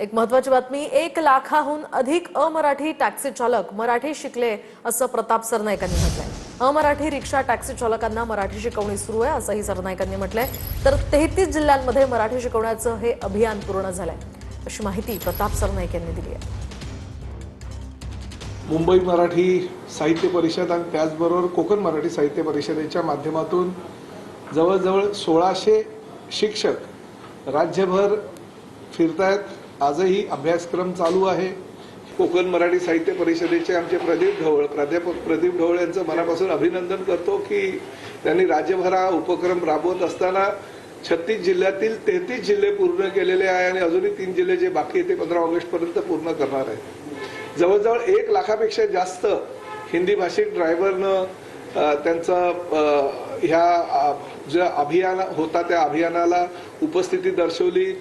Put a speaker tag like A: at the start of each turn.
A: एक महत्त्वाची बातमी, 1 लाखाहून अधिक अमराठी टॅक्सी चालक मराठी शिकले असं प्रताप सरनाईकांनी म्हटलंय। अमराठी रिक्षा टॅक्सी चालकांना मराठी शिकवणी सुरू आहे असंही सरनाईकांनी म्हटलंय। तर 33 जिल्ह्यांमध्ये मराठी शिकवण्याचं हे अभियान पूर्ण झालंय अशी माहिती प्रताप सरनाईक यांनी दिली आहे।
B: मुंबई मराठी साहित्य परिषद आणि त्याचबरोबर कोकण मराठी साहित्य परिषदेच्या माध्यमातून जवळजवळ 1600 शिक्षक राज्यभर फिरतायत। आजही अभ्यासक्रम चालू आहे। कोकण मराठी साहित्य परिषदेचे आमचे प्राध्यापक प्रदीप ढवळ यांचं मनापासून अभिनंदन करतो की त्यांनी राज्यभर हा उपक्रम राबवत असताना 36 जिल्ह्यातील 33 जिल्हे पूर्ण केलेले आहे आणि अजूनही 3 जिल्हे जे बाकी आहेत ते 15 ऑगस्ट पर्यंत पूर्ण करणार आहेत। जवळजवळ 1 लाखापेक्षा जास्त हिंदी भाषिक ड्रायव्हरनं त्यांचा ह्या जे अभियान होता त्या अभियानाला उपस्थिती दर्शवली।